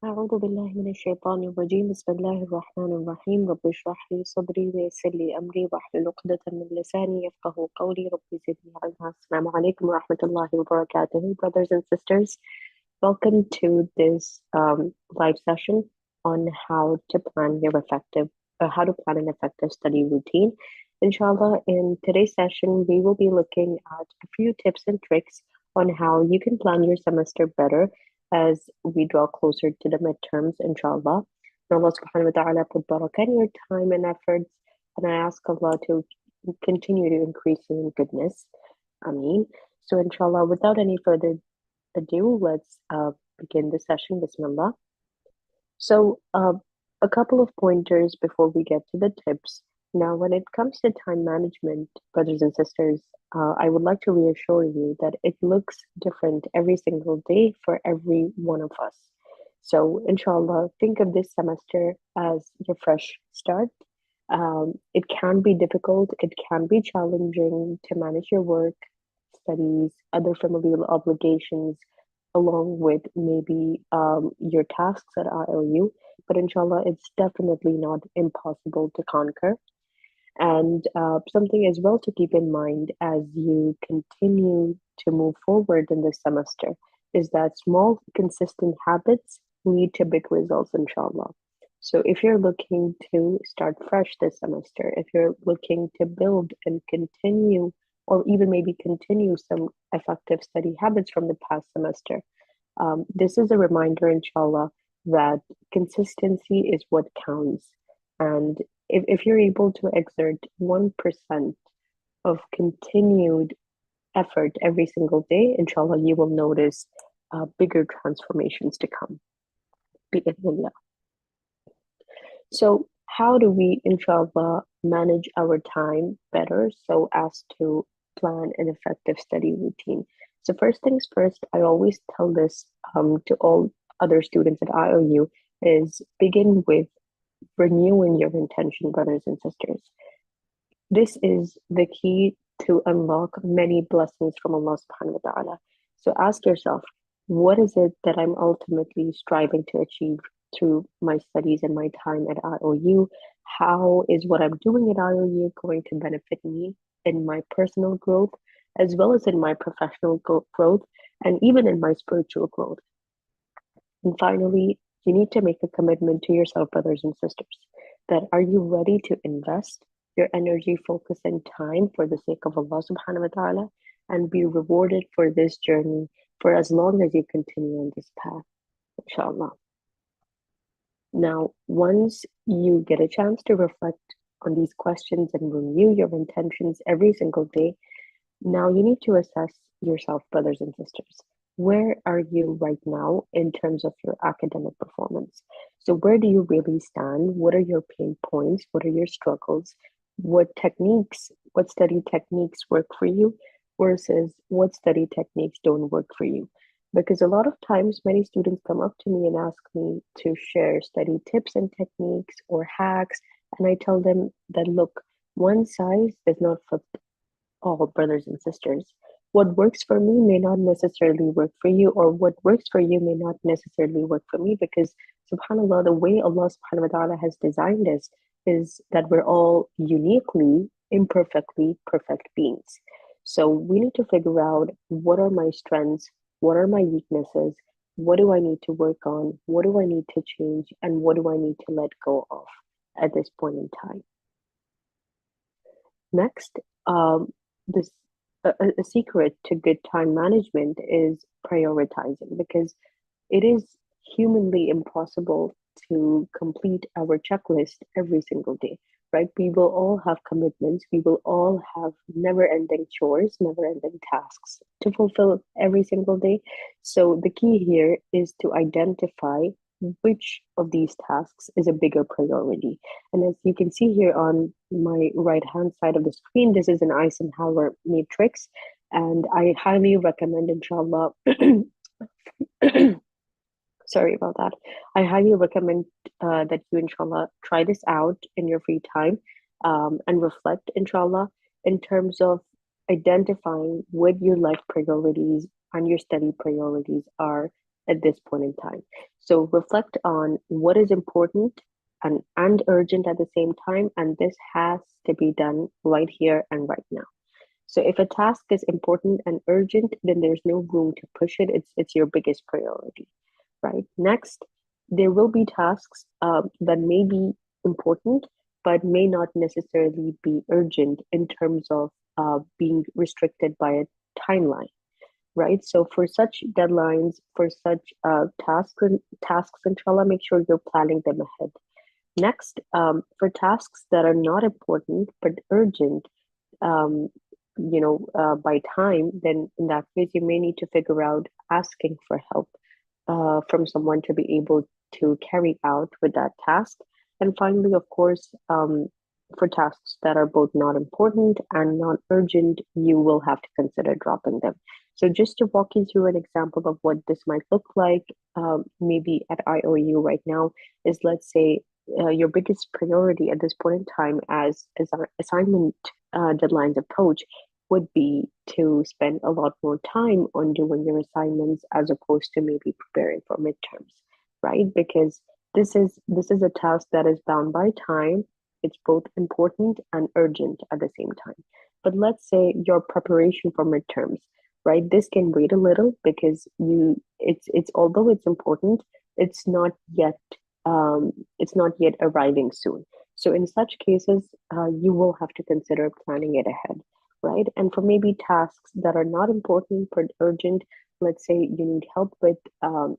أعوذ بالله من الشيطان الرجيم بسم الله الرحمن الرحيم رب اشرح لي صدري ويسر لي أمري واحلل عقدة من لساني يفقه قولي رب زدني علما السلام عليكم ورحمة الله وبركاته brothers and sisters. Welcome to this live session on how to plan an effective study routine. Inshallah, in today's session, we will be looking at a few tips and tricks on how you can plan your semester better as we draw closer to the midterms, inshallah. May Allah subhanahu wa ta'ala put barakah in your time and efforts, and I ask Allah to continue to increase you in goodness. Ameen. So, inshallah, without any further ado, let's begin the session. Bismillah. So, a couple of pointers before we get to the tips. Now, when it comes to time management, brothers and sisters, I would like to reassure you that it looks different every single day for every one of us. So, inshallah, think of this semester as your fresh start. It can be difficult, it can be challenging to manage your work, studies, other familial obligations, along with maybe your tasks at IOU. But inshallah, it's definitely not impossible to conquer. And something as well to keep in mind as you continue to move forward in this semester is that small, consistent habits lead to big results, inshallah. So if you're looking to start fresh this semester, if you're looking to build and continue, or even maybe continue some effective study habits from the past semester, this is a reminder, inshallah, that consistency is what counts. And if you're able to exert 1% of continued effort every single day, inshallah, you will notice bigger transformations to come. Bi'idhnillah. So, how do we, inshallah, manage our time better so as to plan an effective study routine? So, first things first, I always tell this to all other students at IOU is begin with renewing your intention, brothers and sisters. This is the key to unlock many blessings from Allah subhanahu wa ta'ala. So ask yourself, what is it that I'm ultimately striving to achieve through my studies and my time at IOU? How is what I'm doing at IOU going to benefit me in my personal growth, as well as in my professional growth, and even in my spiritual growth? And finally, you need to make a commitment to yourself, brothers and sisters, that are you ready to invest your energy, focus, and time for the sake of Allah subhanahu wa ta'ala and be rewarded for this journey for as long as you continue on this path, inshallah. Now, once you get a chance to reflect on these questions and renew your intentions every single day, now you need to assess yourself, brothers and sisters. Where are you right now in terms of your academic performance? So, where do you really stand? What are your pain points? What are your struggles? What study techniques work for you versus what study techniques don't work for you? Because a lot of times, many students come up to me and ask me to share study tips and techniques or hacks. And I tell them that, look, one size does not fit all, brothers and sisters. What works for me may not necessarily work for you, or what works for you may not necessarily work for me, because subhanAllah, the way Allah subhanahu wa ta'ala has designed us is that we're all uniquely, imperfectly perfect beings. So we need to figure out what are my strengths, what are my weaknesses, what do I need to work on, what do I need to change, and what do I need to let go of at this point in time. Next, this a secret to good time management is prioritizing because it is humanly impossible to complete our checklist every single day, right? We will all have commitments, we will all have never ending chores, never ending tasks to fulfill every single day. So, the key here is to identify which of these tasks is a bigger priority. And as you can see here on my right hand side of the screen, this is an Eisenhower matrix. And I highly recommend, inshallah, sorry about that. I highly recommend that you, inshallah, try this out in your free time and reflect, inshallah, in terms of identifying what your life priorities and your study priorities are at this point in time. So reflect on what is important and urgent at the same time, and this has to be done right here and right now. So if a task is important and urgent, then there's no room to push it. It's your biggest priority, right? Next, there will be tasks that may be important but may not necessarily be urgent in terms of being restricted by a timeline, right? So for such deadlines, for such tasks, inshallah, make sure you're planning them ahead. Next, for tasks that are not important but urgent, um, by time, then in that case, you may need to figure out asking for help from someone to be able to carry out with that task. And finally, of course, for tasks that are both not important and not urgent, you will have to consider dropping them. So, just to walk you through an example of what this might look like, maybe at IOU right now, is let's say your biggest priority at this point in time as our assignment deadlines approach would be to spend a lot more time on doing your assignments as opposed to maybe preparing for midterms, right? Because this is a task that is bound by time. It's both important and urgent at the same time. But let's say your preparation for midterms, right? This can wait a little because it's although it's important, it's not yet arriving soon. So in such cases, you will have to consider planning it ahead, right? And for maybe tasks that are not important but urgent, let's say you need help with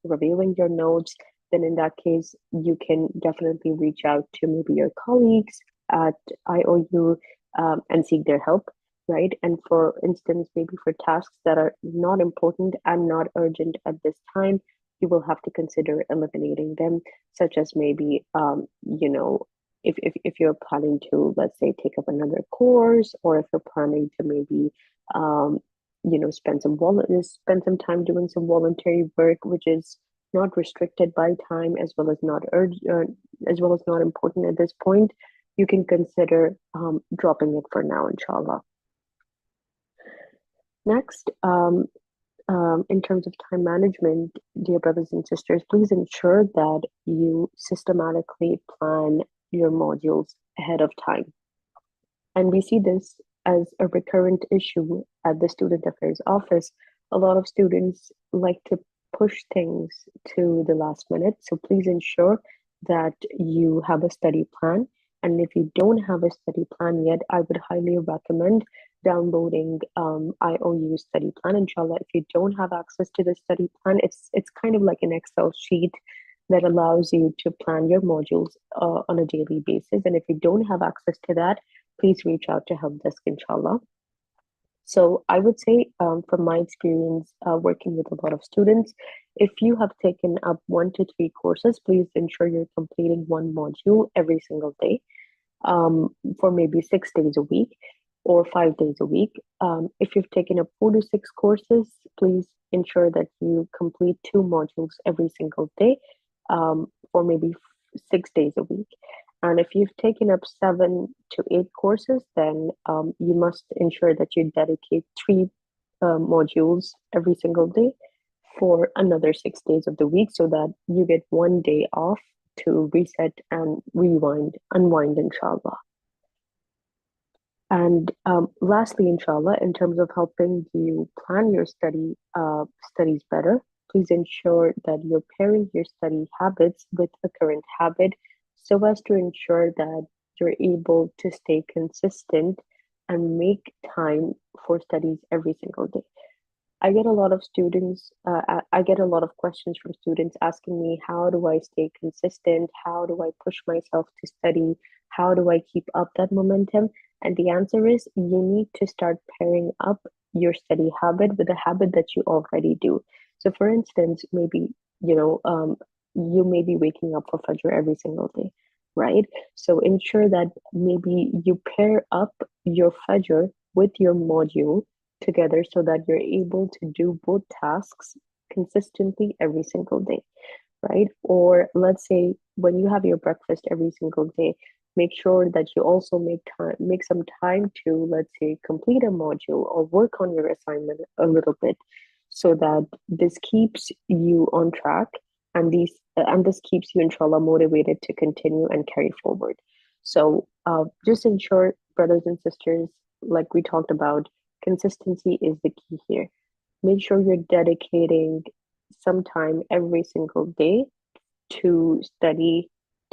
reviewing your notes, then in that case, you can definitely reach out to maybe your colleagues at IOU and seek their help, right? And for instance, maybe for tasks that are not important and not urgent at this time, you will have to consider eliminating them, such as maybe, if you're planning to, let's say, take up another course, or if you're planning to maybe, um, spend some time doing some voluntary work, which is not restricted by time as well as not as well as not important at this point, you can consider dropping it for now, inshallah. Next, in terms of time management, dear brothers and sisters, please ensure that you systematically plan your modules ahead of time. And we see this as a recurrent issue at the Student Affairs Office. A lot of students like to push things to the last minute. So please ensure that you have a study plan. And if you don't have a study plan yet, I would highly recommend downloading IOU study plan. Inshallah, if you don't have access to the study plan, it's kind of like an Excel sheet that allows you to plan your modules on a daily basis. And if you don't have access to that, please reach out to help desk, inshallah. So I would say, from my experience working with a lot of students, if you have taken up 1 to 3 courses, please ensure you're completing one module every single day, for maybe 6 days a week or 5 days a week. If you've taken up 4 to 6 courses, please ensure that you complete 2 modules every single day, for maybe 6 days a week. And if you've taken up 7 to 8 courses, then you must ensure that you dedicate 3 modules every single day for another 6 days of the week so that you get one day off to reset and unwind, inshallah. And lastly, inshallah, in terms of helping you plan your studies better, please ensure that you're pairing your study habits with a current habit so as to ensure that you're able to stay consistent and make time for studies every single day. I get a lot of students, I get a lot of questions from students asking me, how do I stay consistent? How do I push myself to study? How do I keep up that momentum? And the answer is you need to start pairing up your study habit with a habit that you already do. So, for instance, maybe, you may be waking up for Fajr every single day, right? So, ensure that maybe you pair up your Fajr with your module together so that you're able to do both tasks consistently every single day, right? Or let's say when you have your breakfast every single day, make sure that you also make some time to, let's say, complete a module or work on your assignment a little bit so that this keeps you on track, and this keeps you inshallah motivated to continue and carry forward. So just ensure, brothers and sisters, like we talked about, consistency is the key here. Make sure you're dedicating some time every single day to study,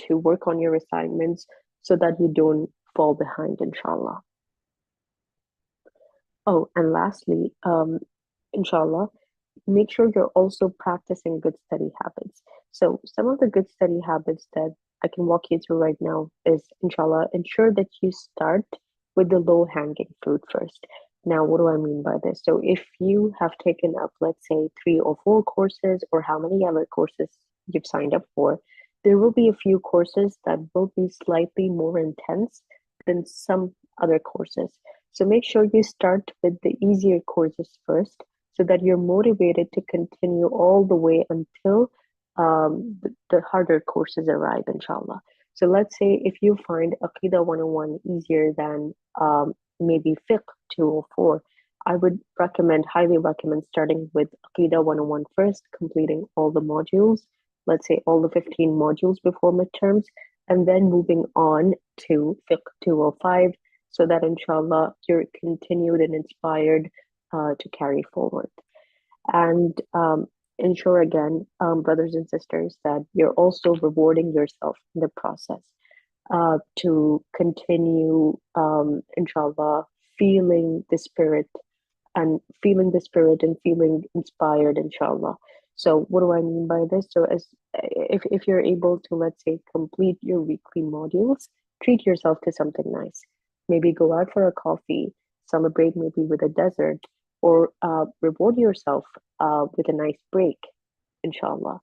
to work on your assignments so that you don't fall behind, inshallah. Oh, and lastly, inshallah, make sure you're also practicing good study habits. So, some of the good study habits that I can walk you through right now is, inshallah, ensure that you start with the low hanging fruit first. Now, what do I mean by this? So, if you have taken up, let's say, 3 or 4 courses, or how many other courses you've signed up for, there will be a few courses that will be slightly more intense than some other courses. So, make sure you start with the easier courses first so that you're motivated to continue all the way until the harder courses arrive, inshallah. So let's say if you find Aqidah 101 easier than maybe Fiqh 204, I would recommend, highly recommend starting with Aqidah 101 first, completing all the modules, let's say all the 15 modules before midterms, and then moving on to Fiqh 205 so that inshallah you're continued and inspired to carry forward. And ensure again, brothers and sisters, that you're also rewarding yourself in the process to continue, inshallah, feeling the spirit and feeling inspired, inshallah. So what do I mean by this? So as if you're able to, let's say, complete your weekly modules, treat yourself to something nice. Maybe go out for a coffee, celebrate maybe with a dessert, or reward yourself with a nice break, inshallah.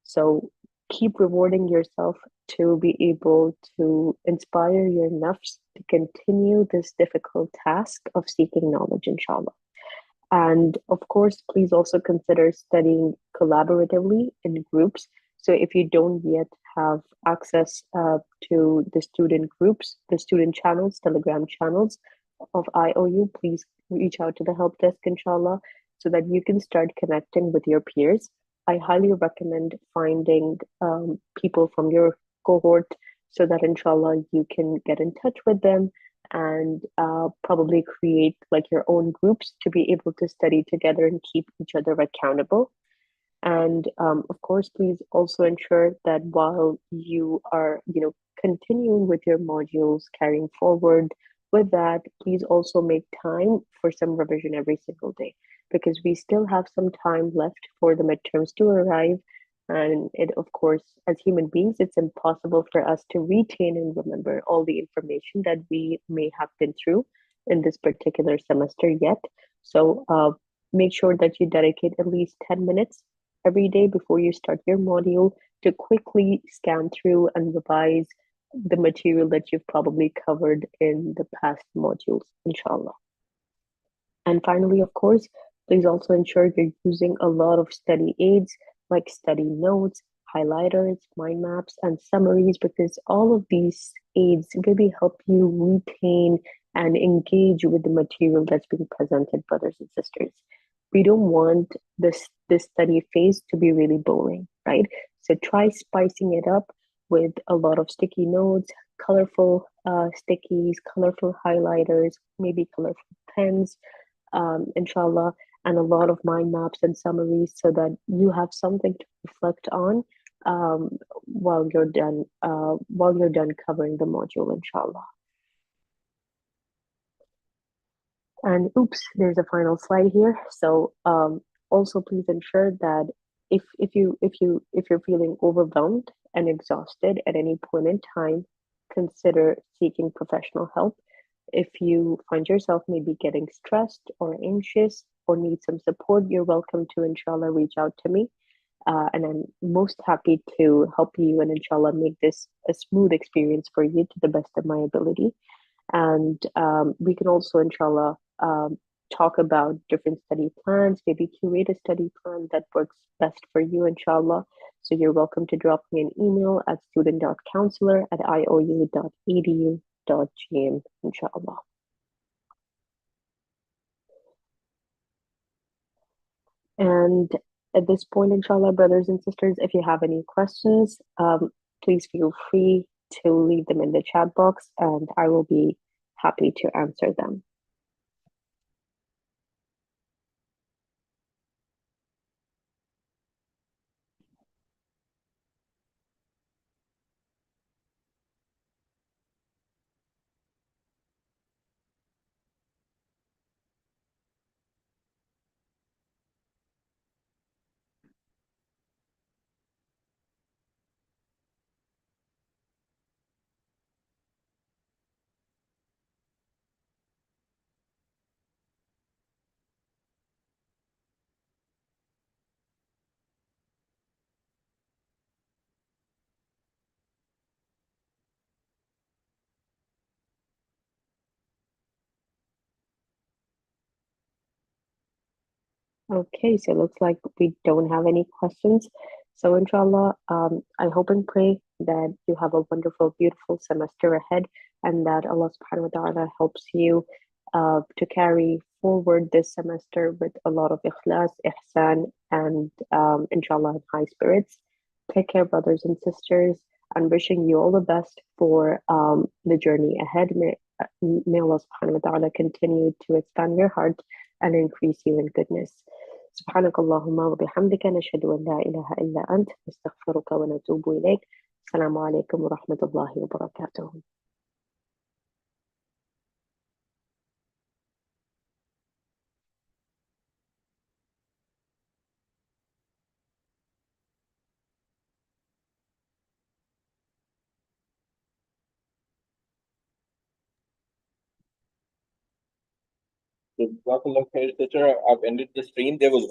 So keep rewarding yourself to be able to inspire your nafs to continue this difficult task of seeking knowledge, inshallah. And of course, please also consider studying collaboratively in groups. So if you don't yet have access to the student groups, the student channels, Telegram channels of IOU, please reach out to the help desk, inshallah, so that you can start connecting with your peers. I highly recommend finding people from your cohort so that, inshallah, you can get in touch with them and probably create like your own groups to be able to study together and keep each other accountable. And of course, please also ensure that while you are, continuing with your modules, carrying forward with that, please also make time for some revision every single day because we still have some time left for the midterms to arrive. And it, of course, as human beings, it's impossible for us to retain and remember all the information that we may have been through in this particular semester yet. So make sure that you dedicate at least 10 minutes every day before you start your module to quickly scan through and revise the material that you've probably covered in the past modules, inshallah. And finally, of course, please also ensure you're using a lot of study aids like study notes, highlighters, mind maps, and summaries because all of these aids really help you retain and engage with the material that's being presented, brothers and sisters. We don't want this study phase to be really boring, right? So try spicing it up with a lot of sticky notes, colorful stickies, colorful highlighters, maybe colorful pens, inshallah, and a lot of mind maps and summaries so that you have something to reflect on while you're done covering the module, inshallah. And oops, there's a final slide here. So also please ensure that if you're feeling overwhelmed and exhausted at any point in time, consider seeking professional help. If you find yourself maybe getting stressed or anxious or need some support, you're welcome to, inshallah, reach out to me. And I'm most happy to help you and, inshallah, make this a smooth experience for you to the best of my ability. And we can also, inshallah, talk about different study plans, maybe curate a study plan that works best for you, inshallah. So you're welcome to drop me an email at student.counselor@iou.edu.gm, inshallah. And at this point, inshallah, brothers and sisters, if you have any questions, please feel free to leave them in the chat box and I will be happy to answer them. Okay, so it looks like we don't have any questions. So, inshallah, I hope and pray that you have a wonderful, beautiful semester ahead and that Allah subhanahu wa ta'ala helps you to carry forward this semester with a lot of ikhlas, ihsan, and inshallah, high spirits. Take care, brothers and sisters, and wishing you all the best for the journey ahead. May Allah subhanahu wa ta'ala continue to expand your heart and increase you in goodness. سبحانك اللهم وبحمدك نشهد أن لا إله إلا أنت نستغفرك ونتوب إليك السلام عليكم ورحمة الله وبركاته. Jazakallah khair, teacher. I've ended the stream. There was